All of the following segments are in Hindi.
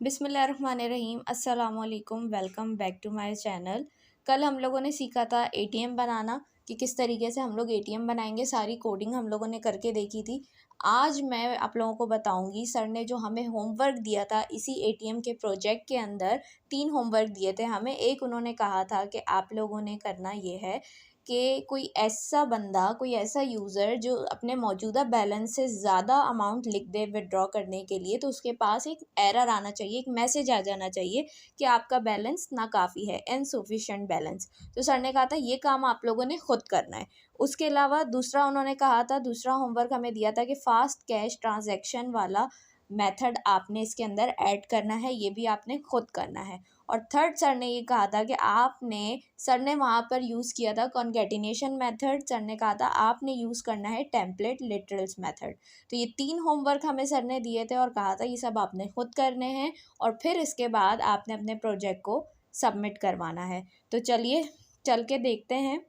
बिस्मिल्लाहिर्रहमानिर्रहीम अस्सलामुअलैकुम। Welcome back to my channel. कल हम लोगों ने सीखा था एटीएम बनाना कि किस तरीके से हम लोग एटीएम बनाएंगे। सारी कोडिंग हम लोगों ने करके देखी थी। आज मैं आप लोगों को बताऊंगी, सर ने जो हमें होमवर्क दिया था इसी एटीएम के प्रोजेक्ट के अंदर 3 होमवर्क दिए थे हमें। एक उन्होंने कहा था कि आप लोगों ने करना ये है कि कोई ऐसा बंदा, कोई ऐसा यूज़र जो अपने मौजूदा बैलेंस से ज़्यादा अमाउंट लिख दे विड्रॉ करने के लिए, तो उसके पास एक एरर आना चाहिए, एक मैसेज आ जाना चाहिए कि आपका बैलेंस नाकाफ़ी है, इनसफिशिएंट बैलेंस। तो सर ने कहा था ये काम आप लोगों ने खुद करना है। उसके अलावा दूसरा उन्होंने कहा था, दूसरा होमवर्क हमें दिया था कि फ़ास्ट कैश ट्रांजैक्शन वाला मेथड आपने इसके अंदर ऐड करना है, ये भी आपने खुद करना है। और थर्ड सर ने ये कहा था कि सर ने वहाँ पर यूज़ किया था कॉन्केटिनेशन मेथड। सर ने कहा था आपने यूज़ करना है टेम्पलेट लिटरल्स मेथड। तो ये 3 होमवर्क हमें सर ने दिए थे और कहा था ये सब आपने खुद करने हैं और फिर इसके बाद आपने अपने प्रोजेक्ट को सबमिट करवाना है। तो चलिए चल के देखते हैं।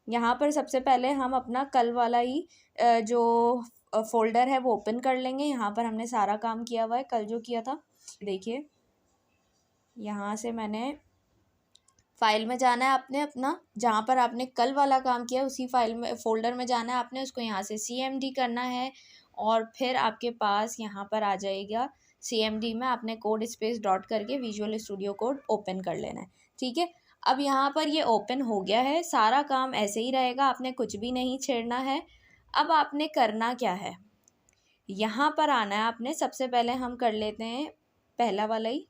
यहाँ पर सबसे पहले हम अपना कल वाला ही जो फ़ोल्डर है वो ओपन कर लेंगे। यहाँ पर हमने सारा काम किया हुआ है कल जो किया था। देखिए यहाँ से मैंने फ़ाइल में जाना है आपने, अपना जहाँ पर आपने कल वाला काम किया उसी फाइल में फ़ोल्डर में जाना है आपने। उसको यहाँ से CMD करना है और फिर आपके पास यहाँ पर आ जाएगा CMD में आपने कोड स्पेस डॉट करके विजुअल स्टूडियो कोड ओपन कर लेना है। ठीक है, अब यहाँ पर ये ओपन हो गया है। सारा काम ऐसे ही रहेगा, आपने कुछ भी नहीं छेड़ना है। अब आपने करना क्या है, यहाँ पर आना है आपने। सबसे पहले हम कर लेते हैं पहला वाला ही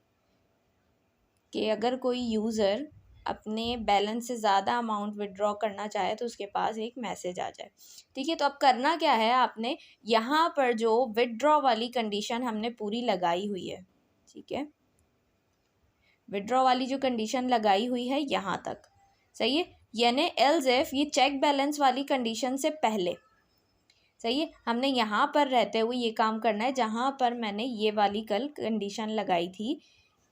कि अगर कोई यूज़र अपने बैलेंस से ज़्यादा अमाउंट विड्रॉ करना चाहे तो उसके पास एक मैसेज आ जाए। ठीक है, तो अब करना क्या है, आपने यहाँ पर जो विड्रॉ वाली कंडीशन हमने पूरी लगाई हुई है, ठीक है, विड्रॉ वाली जो कंडीशन लगाई हुई है यहाँ तक सही है, यानी एल्स इफ ये चेक बैलेंस वाली कंडीशन से पहले सही है। हमने यहाँ पर रहते हुए ये काम करना है जहाँ पर मैंने ये वाली कल कंडीशन लगाई थी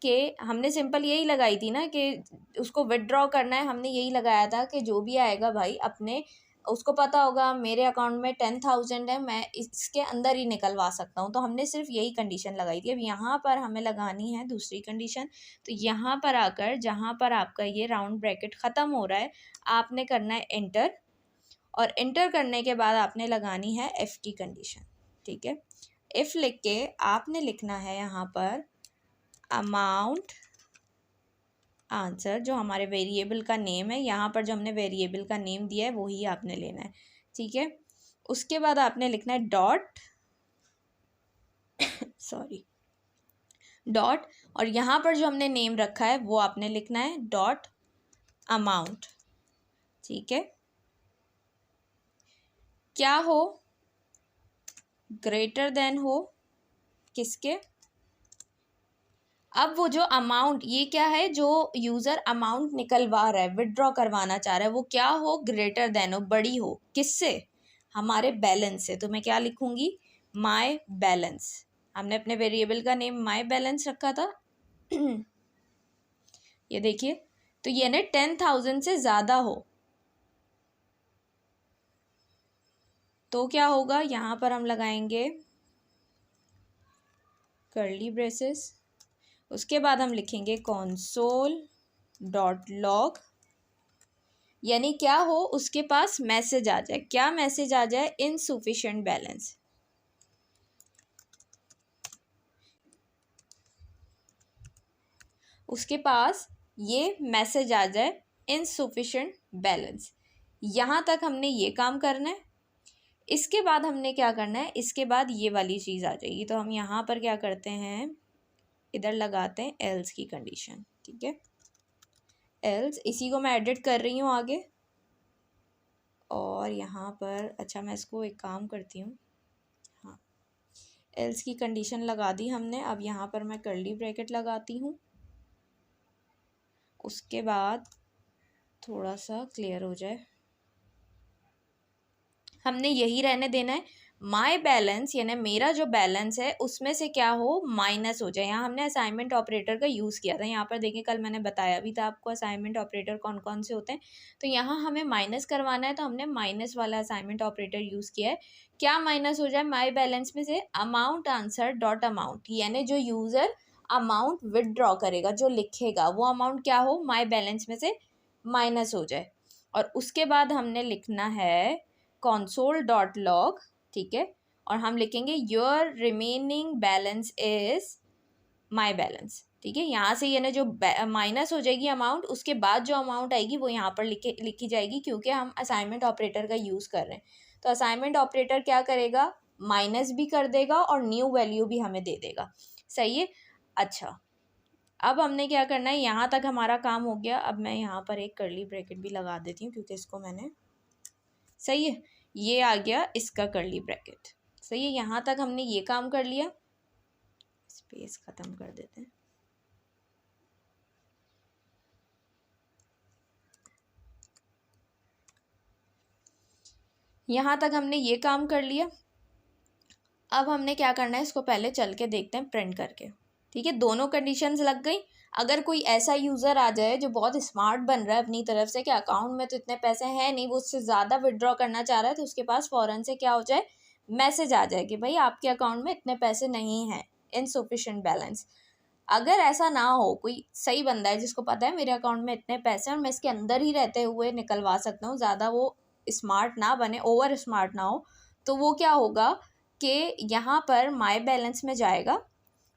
कि हमने सिंपल यही लगाई थी ना कि उसको विड्रॉ करना है। हमने यही लगाया था कि जो भी आएगा भाई अपने, उसको पता होगा मेरे अकाउंट में 10,000 है, मैं इसके अंदर ही निकलवा सकता हूँ। तो हमने सिर्फ यही कंडीशन लगाई थी। अब यहाँ पर हमें लगानी है दूसरी कंडीशन। तो यहाँ पर आकर जहाँ पर आपका ये राउंड ब्रैकेट ख़त्म हो रहा है आपने करना है एंटर, और एंटर करने के बाद आपने लगानी है F की कंडीशन। ठीक है, F लिख के आपने लिखना है यहाँ पर अमाउंट आंसर, जो हमारे वेरिएबल का नेम है। यहाँ पर जो हमने वेरिएबल का नेम दिया है वही आपने लेना है। ठीक है, उसके बाद आपने लिखना है डॉट सॉरी डॉट, और यहाँ पर जो हमने नेम रखा है वो आपने लिखना है डॉट अमाउंट। ठीक है, क्या हो, ग्रेटर देन हो किसके, अब वो जो अमाउंट, ये क्या है, जो यूज़र अमाउंट निकलवा रहा है, विड्रॉ करवाना चाह रहा है, वो क्या हो, ग्रेटर देन हो, बड़ी हो, किससे, हमारे बैलेंस से। तो मैं क्या लिखूँगी, माय बैलेंस। हमने अपने वेरिएबल का नेम माय बैलेंस रखा था ये देखिए, तो ये ना 10,000 से ज़्यादा हो तो क्या होगा, यहाँ पर हम लगाएंगे कर्ली ब्रेसेस। उसके बाद हम लिखेंगे console डॉट लॉग, यानी क्या हो, उसके पास मैसेज आ जाए। क्या मैसेज आ जाए, इनसफिशिएंट बैलेंस। उसके पास ये मैसेज आ जाए इनसफिशिएंट बैलेंस। यहाँ तक हमने ये काम करना है। इसके बाद हमने क्या करना है, इसके बाद ये वाली चीज़ आ जाएगी। तो हम यहाँ पर क्या करते हैं, इधर लगाते हैं एल्स की कंडीशन। ठीक है, एल्स, इसी को मैं एडिट कर रही हूँ आगे। और यहाँ पर अच्छा मैं इसको एक काम करती हूँ, हाँ, एल्स की कंडीशन लगा दी हमने। अब यहाँ पर मैं कर्ली ब्रैकेट लगाती हूँ। उसके बाद थोड़ा सा क्लियर हो जाए, हमने यही रहने देना है, माय बैलेंस, यानी मेरा जो बैलेंस है उसमें से क्या हो, माइनस हो जाए। यहाँ हमने असाइनमेंट ऑपरेटर का यूज़ किया था। यहाँ पर देखिए कल मैंने बताया भी था आपको असाइनमेंट ऑपरेटर कौन कौन से होते हैं। तो यहाँ हमें माइनस करवाना है, तो हमने माइनस वाला असाइनमेंट ऑपरेटर यूज़ किया है। क्या माइनस हो जाए माय बैलेंस में से, अमाउंट आंसर डॉट अमाउंट, यानी जो यूज़र अमाउंट विदड्रॉ करेगा, जो लिखेगा वो अमाउंट क्या हो, माई बैलेंस में से माइनस हो जाए। और उसके बाद हमने लिखना है console.log, ठीक है, और हम लिखेंगे your remaining balance is my balance, ठीक है। यहाँ से यानी जो माइनस हो जाएगी अमाउंट, उसके बाद जो अमाउंट आएगी वो यहाँ पर लिखी जाएगी, क्योंकि हम असाइनमेंट ऑपरेटर का यूज़ कर रहे हैं। तो असाइनमेंट ऑपरेटर क्या करेगा, माइनस भी कर देगा और न्यू वैल्यू भी हमें दे देगा, सही है। अच्छा, अब हमने क्या करना है, यहाँ तक हमारा काम हो गया। अब मैं यहाँ पर एक कर्ली ब्रैकेट भी लगा देती हूँ, क्योंकि इसको मैंने, सही है, ये आ गया इसका कर्ली ब्रैकेट, सही है। यहाँ तक हमने ये काम कर लिया, स्पेस ख़त्म कर देते हैं। यहाँ तक हमने ये काम कर लिया। अब हमने क्या करना है, इसको पहले चल के देखते हैं प्रिंट करके, ठीक है। दोनों कंडीशंस लग गई। अगर कोई ऐसा यूज़र आ जाए जो बहुत स्मार्ट बन रहा है अपनी तरफ से कि अकाउंट में तो इतने पैसे हैं नहीं, वो उससे ज़्यादा विड्रॉ करना चाह रहा है, तो उसके पास फ़ौरन से क्या हो जाए, मैसेज आ जाए कि भाई आपके अकाउंट में इतने पैसे नहीं हैं, इनसफिशिएंट बैलेंस। अगर ऐसा ना हो, कोई सही बंदा है जिसको पता है मेरे अकाउंट में इतने पैसे हैं और मैं इसके अंदर ही रहते हुए निकलवा सकता हूँ, ज़्यादा वो स्मार्ट ना बने, ओवर स्मार्ट ना हो, तो वो क्या होगा कि यहाँ पर माई बैलेंस में जाएगा,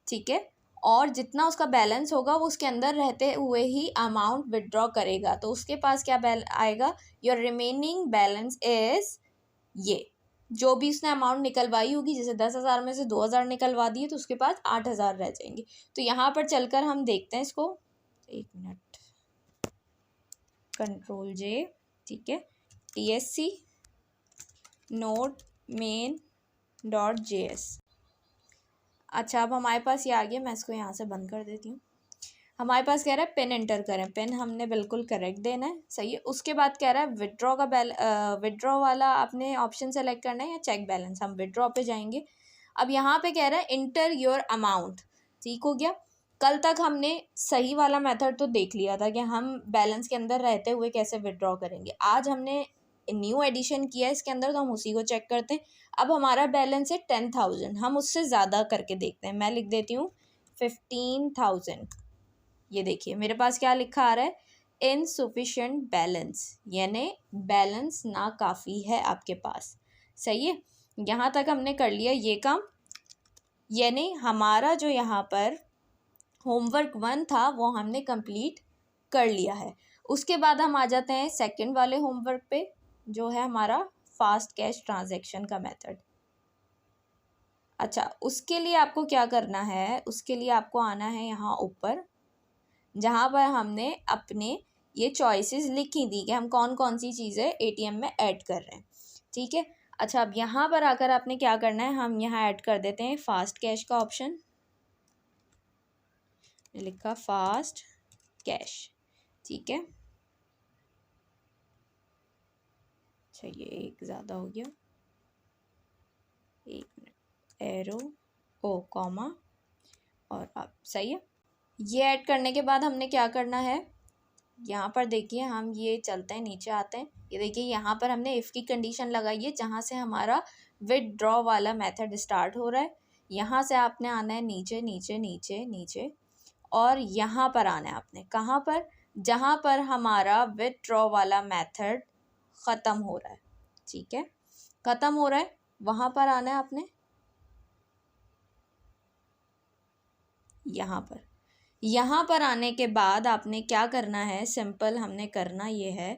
ठीक है, और जितना उसका बैलेंस होगा वो उसके अंदर रहते हुए ही अमाउंट विड्रॉ करेगा। तो उसके पास क्या आएगा, योर रिमेनिंग बैलेंस इज ये, जो भी उसने अमाउंट निकलवाई होगी, जैसे 10,000 में से 2,000 निकलवा दिए तो उसके पास 8,000 रह जाएंगे। तो यहाँ पर चलकर हम देखते हैं इसको, एक मिनट, कंट्रोल जे, ठीक है, TSC नोट मेन .js। अच्छा, अब हमारे पास ये आ गया, मैं इसको यहाँ से बंद कर देती हूँ। हमारे पास कह रहा है पिन एंटर करें, पिन हमने बिल्कुल करेक्ट देना है, सही है। उसके बाद कह रहा है विड्रॉ का विड्रॉ वाला आपने ऑप्शन सेलेक्ट करना है या चेक बैलेंस, हम विड्रॉ पे जाएंगे। अब यहाँ पे कह रहा है इंटर योर अमाउंट, ठीक हो गया। कल तक हमने सही वाला मेथड तो देख लिया था कि हम बैलेंस के अंदर रहते हुए कैसे विड्रॉ करेंगे। आज हमने न्यू एडिशन किया है इसके अंदर, तो हम उसी को चेक करते हैं। अब हमारा बैलेंस है 10,000, हम उससे ज़्यादा करके देखते हैं। मैं लिख देती हूँ 15,000। ये देखिए मेरे पास क्या लिखा आ रहा है, इनसफिशिएंट बैलेंस, यानी बैलेंस ना काफ़ी है आपके पास, सही है। यहाँ तक हमने कर लिया ये काम, यानी हमारा जो यहाँ पर होमवर्क 1 था वो हमने कंप्लीट कर लिया है। उसके बाद हम आ जाते हैं सेकंड वाले होमवर्क पे, जो है हमारा फास्ट कैश ट्रांजैक्शन का मेथड। अच्छा, उसके लिए आपको क्या करना है, उसके लिए आपको आना है यहाँ ऊपर, जहाँ पर हमने अपने ये चॉइसेस लिखी थी कि हम कौन कौन सी चीज़ें ATM में ऐड कर रहे हैं, ठीक है। अच्छा, अब यहाँ पर आकर आपने क्या करना है, हम यहाँ ऐड कर देते हैं फास्ट कैश का ऑप्शन, लिखा फास्ट कैश, ठीक है। अच्छा, ये एक ज़्यादा हो गया, एक मिनट, एरो ओ कॉमा और अब सही है। ये ऐड करने के बाद हमने क्या करना है, यहाँ पर देखिए हम ये चलते हैं, नीचे आते हैं, ये देखिए यहाँ पर हमने इफ़ की कंडीशन लगाई है, जहाँ से हमारा विदड्रॉ वाला मेथड स्टार्ट हो रहा है। यहाँ से आपने आना है नीचे नीचे नीचे नीचे, और यहाँ पर आना है आपने, कहाँ पर, जहाँ पर हमारा विदड्रॉ वाला मेथड ख़त्म हो रहा है, ठीक है, ख़त्म हो रहा है, वहाँ पर आना है आपने, यहाँ पर आने के बाद आपने क्या करना है, सिंपल हमने करना ये है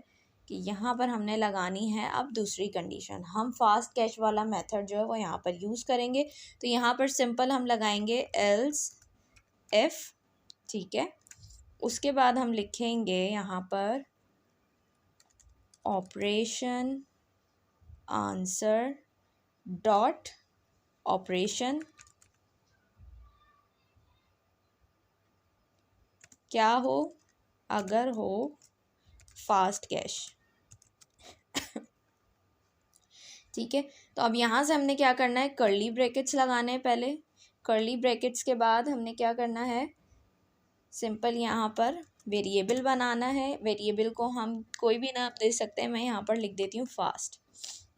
कि यहाँ पर हमने लगानी है अब दूसरी कंडीशन, हम फास्ट कैश वाला मेथड जो है वो यहाँ पर यूज़ करेंगे। तो यहाँ पर सिंपल हम लगाएंगे एल्स इफ, ठीक है। उसके बाद हम लिखेंगे यहाँ पर ऑपरेशन आंसर डॉट ऑपरेशन क्या हो अगर हो फास्ट कैश, ठीक है। तो अब यहाँ से हमने क्या करना है, कर्ली ब्रैकेट्स लगाने हैं पहले, कर्ली ब्रैकेट्स के बाद हमने क्या करना है, सिंपल यहाँ पर वेरिएबल बनाना है। वेरिएबल को हम कोई भी नाम दे सकते हैं, मैं यहाँ पर लिख देती हूँ फास्ट,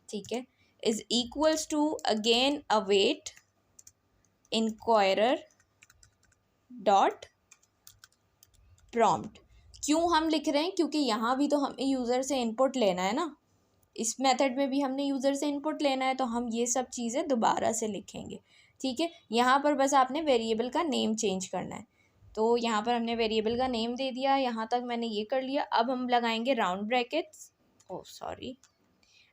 ठीक है, is equals to again await inquirer dot prompt. क्यों हम लिख रहे हैं? क्योंकि यहाँ भी तो हमें यूज़र से इनपुट लेना है ना, इस मेथड में भी हमने यूज़र से इनपुट लेना है, तो हम ये सब चीज़ें दोबारा से लिखेंगे। ठीक है, यहाँ पर बस आपने वेरिएबल का नेम चेंज करना है। तो यहाँ पर हमने वेरिएबल का नेम दे दिया, यहाँ तक मैंने ये कर लिया। अब हम लगाएंगे राउंड ब्रैकेट्स,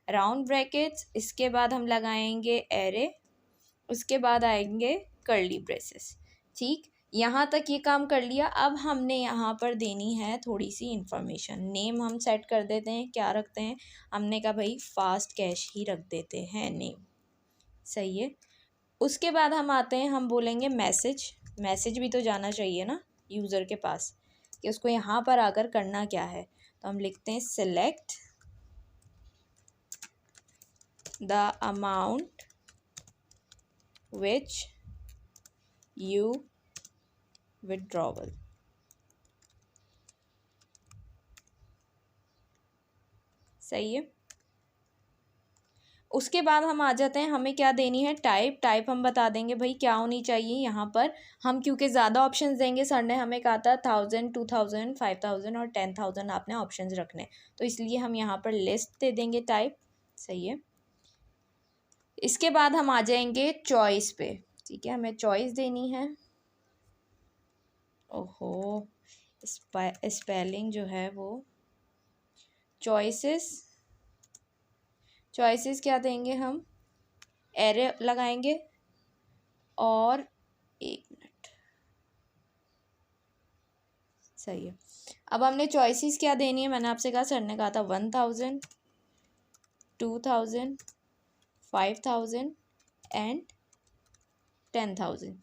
राउंड ब्रैकेट्स, इसके बाद हम लगाएंगे एरे, उसके बाद आएंगे कर्ली ब्रेसेस। ठीक, यहाँ तक ये काम कर लिया। अब हमने यहाँ पर देनी है थोड़ी सी इंफॉर्मेशन। नेम हम सेट कर देते हैं, क्या रखते हैं? हमने कहा भाई फास्ट कैश ही रख देते हैं नेम, सही है। उसके बाद हम आते हैं, हम बोलेंगे मैसेज। मैसेज भी तो जाना चाहिए ना यूज़र के पास कि उसको यहाँ पर आकर करना क्या है। तो हम लिखते हैं select the amount which you withdrawal. सही है। उसके बाद हम आ जाते हैं, हमें क्या देनी है? टाइप। टाइप हम बता देंगे भाई क्या होनी चाहिए यहाँ पर। हम क्योंकि ज़्यादा ऑप्शंस देंगे, सर ने हमें कहा था 1000, 2000, 5000 और 10,000 आपने ऑप्शंस रखने, तो इसलिए हम यहाँ पर लिस्ट दे देंगे टाइप। सही है। इसके बाद हम आ जाएंगे चॉइस पे। ठीक है, हमें चॉइस देनी है। ओहो, स्पेलिंग जो है वो चॉइसेस क्या देंगे हम? एरे लगाएंगे और 1 मिनट, सही है। अब हमने चॉइसेस क्या देनी है? मैंने आपसे कहा, सर ने कहा था 1000, 2000, 5000 एंड 10,000।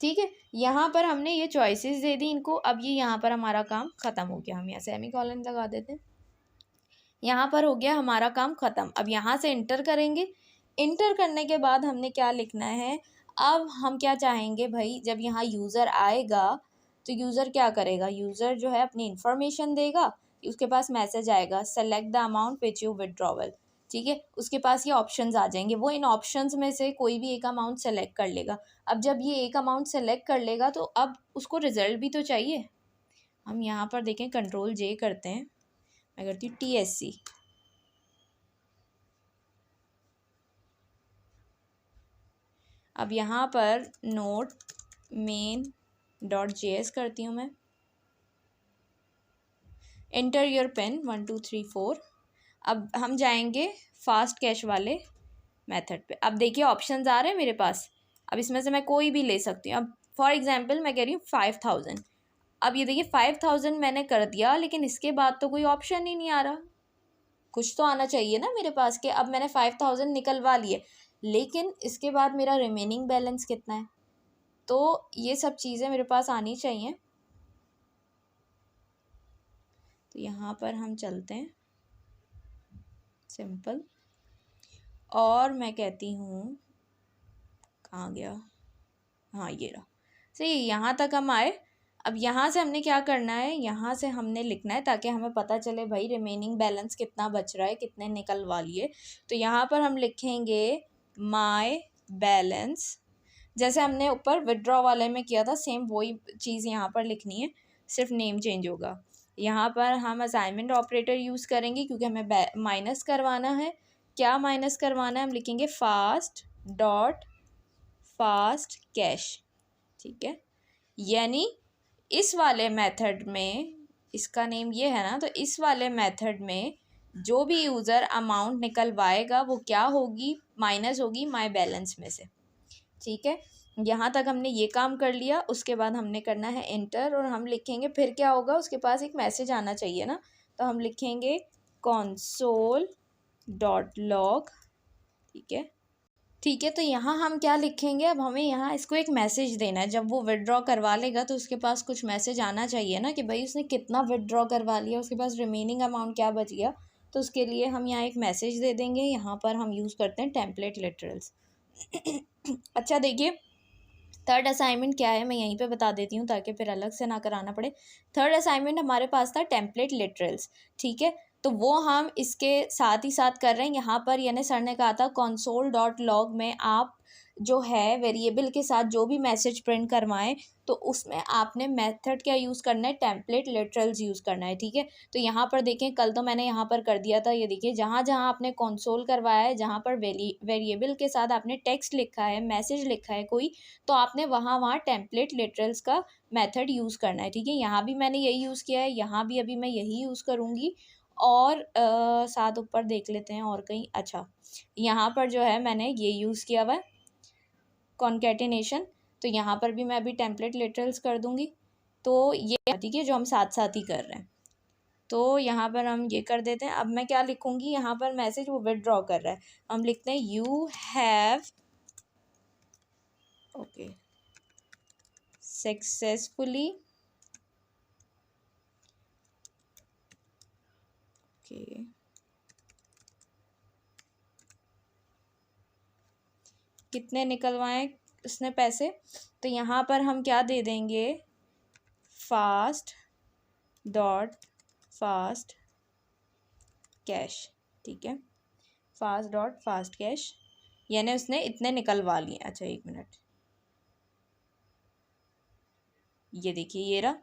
ठीक है, यहाँ पर हमने ये चॉइसेस दे दी इनको। अब ये यहाँ पर हमारा काम ख़त्म हो गया। हम यहाँ सेमीकोलन लगा देते हैं, यहाँ पर हो गया हमारा काम ख़त्म। अब यहाँ से इंटर करेंगे। इंटर करने के बाद हमने क्या लिखना है? अब हम क्या चाहेंगे भाई, जब यहाँ यूज़र आएगा तो यूज़र क्या करेगा? यूज़र जो है अपनी इन्फॉर्मेशन देगा, उसके पास मैसेज आएगा select the amount which you withdrawal. ठीक है, उसके पास ये ऑप्शंस आ जाएंगे, वो इन ऑप्शंस में से कोई भी एक अमाउंट सेलेक्ट कर लेगा। अब जब ये एक अमाउंट सेलेक्ट कर लेगा तो अब उसको रिज़ल्ट भी तो चाहिए। हम यहाँ पर देखें, कंट्रोल जे करते हैं, मैं करती हूँ TSC। अब यहाँ पर नोट main.js करती हूँ मैं, एंटर योर पिन 1 2 3 4। अब हम जाएंगे फास्ट कैश वाले मेथड पे। अब देखिए ऑप्शंस आ रहे हैं मेरे पास, अब इसमें से मैं कोई भी ले सकती हूँ। अब फॉर एग्जांपल मैं कह रही हूँ 5000। अब ये देखिए 5000 मैंने कर दिया, लेकिन इसके बाद तो कोई ऑप्शन ही नहीं आ रहा। कुछ तो आना चाहिए ना मेरे पास कि अब मैंने 5000 निकलवा लिए, लेकिन इसके बाद मेरा रिमेनिंग बैलेंस कितना है? तो ये सब चीज़ें मेरे पास आनी चाहिए। तो यहाँ पर हम चलते हैं सिंपल, और मैं कहती हूँ, कहाँ गया? हाँ ये रहा। सही, यहाँ तक हम आए। अब यहाँ से हमने क्या करना है? यहाँ से हमने लिखना है ताकि हमें पता चले भाई रिमेनिंग बैलेंस कितना बच रहा है, कितने निकलवा लिए। तो यहाँ पर हम लिखेंगे माय बैलेंस, जैसे हमने ऊपर विड्रॉ वाले में किया था, सेम वही चीज़ यहाँ पर लिखनी है, सिर्फ नेम चेंज होगा। यहाँ पर हम असाइनमेंट ऑपरेटर यूज़ करेंगे क्योंकि हमें माइनस करवाना है। क्या माइनस करवाना है? हम लिखेंगे फास्ट कैश। ठीक है, यानी इस वाले मेथड में, इसका नेम ये है ना, तो इस वाले मेथड में जो भी यूज़र अमाउंट निकलवाएगा वो क्या होगी? माइनस होगी माय बैलेंस में से। ठीक है, यहाँ तक हमने ये काम कर लिया। उसके बाद हमने करना है इंटर, और हम लिखेंगे, फिर क्या होगा? उसके पास एक मैसेज आना चाहिए ना, तो हम लिखेंगे console.log। ठीक है, तो यहाँ हम क्या लिखेंगे? अब हमें यहाँ इसको एक मैसेज देना है। जब वो विड्रॉ करवा लेगा तो उसके पास कुछ मैसेज आना चाहिए ना कि भाई उसने कितना विड्रॉ करवा लिया, उसके पास रिमेनिंग अमाउंट क्या बच गया। तो उसके लिए हम यहाँ एक मैसेज दे देंगे। यहाँ पर हम यूज़ करते हैं टेम्पलेट लिटरल्स। अच्छा देखिए, थर्ड असाइनमेंट क्या है मैं यहीं पे बता देती हूँ ताकि फिर अलग से ना कराना पड़े। थर्ड असाइनमेंट हमारे पास था टेम्पलेट लिटरल्स। ठीक है, तो वो हम इसके साथ ही साथ कर रहे हैं। यहाँ पर यानी सर ने कहा था console.log में आप जो है वेरिएबल के साथ जो भी मैसेज प्रिंट करवाएं तो उसमें आपने मेथड क्या यूज़ करना है, टेम्पलेट लिटरल्स यूज़ करना है, ठीक है। तो यहाँ पर देखें, कल तो मैंने यहाँ पर कर दिया था, ये देखिए जहाँ जहाँ आपने कंसोल करवाया है, जहाँ पर वेरिएबल के साथ आपने टेक्स्ट लिखा है, मैसेज लिखा है कोई, तो आपने वहाँ वहाँ टेम्पलेट लिटरल्स का मेथड यूज़ करना है, ठीक है। यहाँ भी मैंने यही यूज़ किया है, यहाँ भी अभी मैं यही यूज़ करूँगी। और साथ ऊपर देख लेते हैं और कहीं, अच्छा यहाँ पर जो है मैंने ये यूज़ किया हुआ है कॉन्केटिनेशन, तो यहाँ पर भी मैं अभी टेम्पलेट लिटरल्स कर दूँगी। तो ये ठीक है, जो हम साथ साथ ही कर रहे हैं। तो यहाँ पर हम ये कर देते हैं। अब मैं क्या लिखूँगी, यहाँ पर मैसेज वो विथड्रॉ कर रहा है, हम लिखते हैं you have okay successfully okay कितने निकलवाएं उसने पैसे, तो यहाँ पर हम क्या दे देंगे, फास्ट डॉट फास्ट कैश, ठीक है, फास्ट डॉट फास्ट कैश, यानी उसने इतने निकलवा लिए। अच्छा एक मिनट, ये देखिए ये रहा,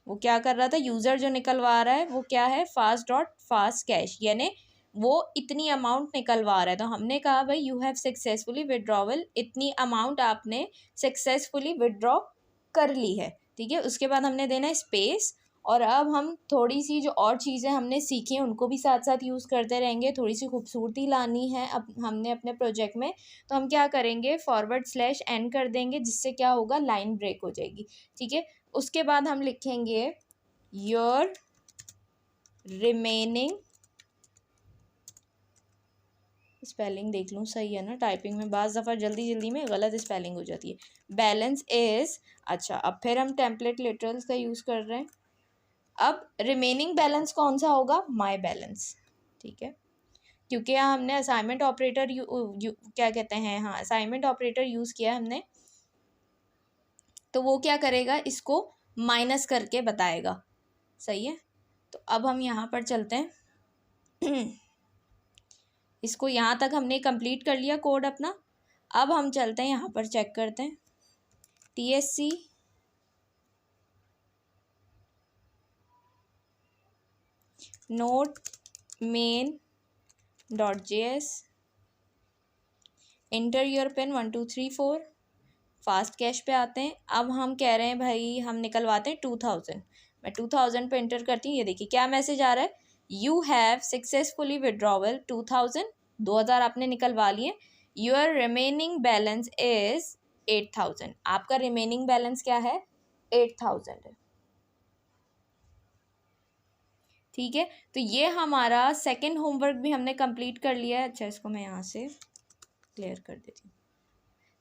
वो क्या कर रहा था, यूज़र जो निकलवा रहा है वो क्या है, फास्ट डॉट फास्ट कैश, यानी वो इतनी अमाउंट निकलवा रहा है। तो हमने कहा भाई यू हैव सक्सेसफुली विड्रॉवल, इतनी अमाउंट आपने सक्सेसफुली विड्रॉ कर ली है, ठीक है। उसके बाद हमने देना है स्पेस, और अब हम थोड़ी सी जो और चीज़ें हमने सीखी हैं उनको भी साथ साथ यूज़ करते रहेंगे, थोड़ी सी खूबसूरती लानी है अब हमने अपने प्रोजेक्ट में। तो हम क्या करेंगे, /n कर देंगे, जिससे क्या होगा, लाइन ब्रेक हो जाएगी, ठीक है। उसके बाद हम लिखेंगे योर रिमेनिंग, स्पेलिंग देख लूँ सही है ना, टाइपिंग में बाज़ दफ़ा जल्दी जल्दी में गलत स्पेलिंग हो जाती है, बैलेंस इज़। अच्छा अब फिर हम टेम्पलेट लिटरल्स का यूज़ कर रहे हैं। अब रिमेनिंग बैलेंस कौन सा होगा, माई बैलेंस, ठीक है, क्योंकि यहाँ हमने असाइनमेंट ऑपरेटर क्या कहते हैं, हाँ असाइनमेंट ऑपरेटर यूज़ किया हमने, तो वो क्या करेगा, इसको माइनस करके बताएगा, सही है। तो अब हम यहाँ पर चलते हैं इसको यहाँ तक हमने कंप्लीट कर लिया कोड अपना। अब हम चलते हैं यहाँ पर चेक करते हैं, TSC note main dot JS, inter your pin 1 2 3 4, fast cash पे आते हैं। अब हम कह रहे हैं भाई हम निकलवाते हैं 2000, मैं 2000 पे इंटर करती हूँ। ये देखिए क्या मैसेज आ रहा है, यू हैव सक्सेसफुली विड्रॉवल 2000 आपने निकलवा लिए, योर रिमेनिंग बैलेंस इज 8000, आपका रिमेनिंग बैलेंस क्या है, 8000 है, ठीक है। तो ये हमारा सेकंड होमवर्क भी हमने कंप्लीट कर लिया है। अच्छा इसको मैं यहाँ से क्लियर कर देती हूँ,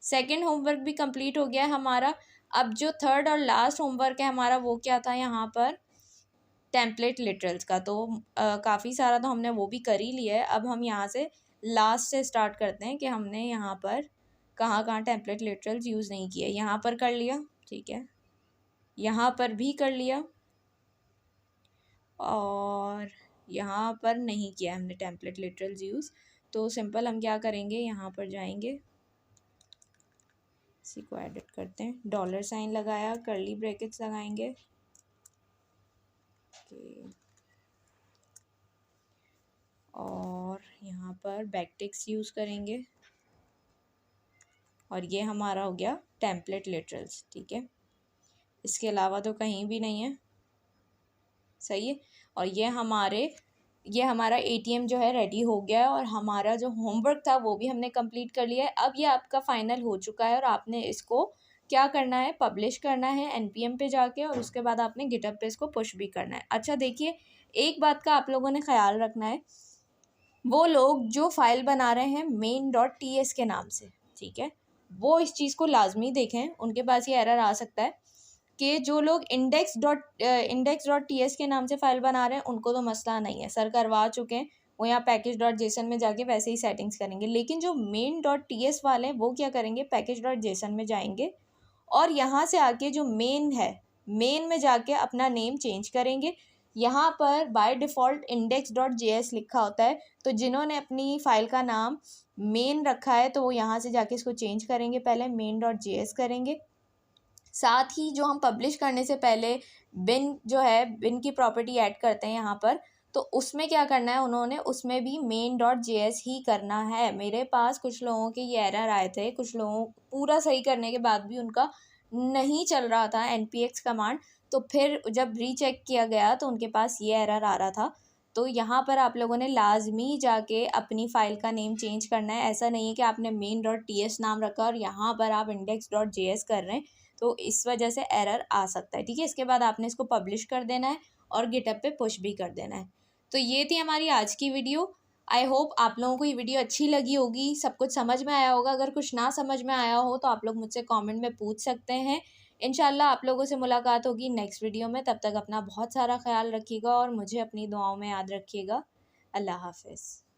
सेकंड होमवर्क भी कंप्लीट हो गया है हमारा। अब जो थर्ड और लास्ट होमवर्क है हमारा वो क्या था, यहाँ पर टेम्पलेट लिटरल्स का, तो काफ़ी सारा तो हमने वो भी कर ही लिया है। अब हम यहाँ से लास्ट से स्टार्ट करते हैं कि हमने यहाँ पर कहाँ कहाँ टेम्पलेट लिटरल्स यूज़ नहीं किए। यहाँ पर कर लिया, ठीक है, यहाँ पर भी कर लिया, और यहाँ पर नहीं किया हमने टेम्पलेट लिटरल्स यूज़। तो सिंपल हम क्या करेंगे, यहाँ पर जाएंगे, इसी को एडिट करते हैं, $साइन लगाया, कर्ली ब्रैकेट्स लगाएंगे, और यहाँ पर बैकटिक्स यूज़ करेंगे, और ये हमारा हो गया टेम्पलेट लिटरल्स, ठीक है। इसके अलावा तो कहीं भी नहीं है, सही है। और ये हमारा ATM जो है रेडी हो गया है, और हमारा जो होमवर्क था वो भी हमने कंप्लीट कर लिया है। अब ये आपका फाइनल हो चुका है, और आपने इसको क्या करना है, पब्लिश करना है NPM पे जाके, और उसके बाद आपने गिटहब पे इसको पुश भी करना है। अच्छा देखिए, एक बात का आप लोगों ने ख्याल रखना है, वो लोग जो फाइल बना रहे हैं main.ts के नाम से, ठीक है, वो इस चीज़ को लाजमी देखें, उनके पास ये एरर आ सकता है कि जो लोग index.ts के नाम से फ़ाइल बना रहे हैं उनको तो मसला नहीं है, सर करवा चुके हैं, वो यहाँ package.json में जाके वैसे ही सेटिंग्स करेंगे। लेकिन जो main.ts वाले हैं वो क्या करेंगे, package.json में जाएंगे, और यहाँ से आके जो मेन है, मेन में जाके अपना नेम चेंज करेंगे। यहाँ पर बाय डिफ़ॉल्ट index.js लिखा होता है, तो जिन्होंने अपनी फ़ाइल का नाम मेन रखा है तो वो यहाँ से जाके इसको चेंज करेंगे, पहले main.js करेंगे। साथ ही जो हम पब्लिश करने से पहले बिन जो है, बिन की प्रॉपर्टी ऐड करते हैं यहाँ पर, तो उसमें क्या करना है उन्होंने, उसमें भी main.js ही करना है। मेरे पास कुछ लोगों के ये एरर आए थे, कुछ लोगों पूरा सही करने के बाद भी उनका नहीं चल रहा था npx कमांड, तो फिर जब रीचेक किया गया तो उनके पास ये एरर आ रहा था। तो यहाँ पर आप लोगों ने लाजमी जाके अपनी फ़ाइल का नेम चेंज करना है। ऐसा नहीं है कि आपने main.ts नाम रखा और यहाँ पर आप index.js कर रहे हैं, तो इस वजह से एरर आ सकता है, ठीक है। इसके बाद आपने इसको पब्लिश कर देना है और गिटहब पे पुश भी कर देना है। तो ये थी हमारी आज की वीडियो। आई होप आप लोगों को ये वीडियो अच्छी लगी होगी, सब कुछ समझ में आया होगा। अगर कुछ ना समझ में आया हो तो आप लोग मुझसे कमेंट में पूछ सकते हैं। इंशाल्लाह आप लोगों से मुलाकात होगी नेक्स्ट वीडियो में। तब तक अपना बहुत सारा ख्याल रखिएगा और मुझे अपनी दुआओं में याद रखिएगा। अल्लाह हाफ़िज़।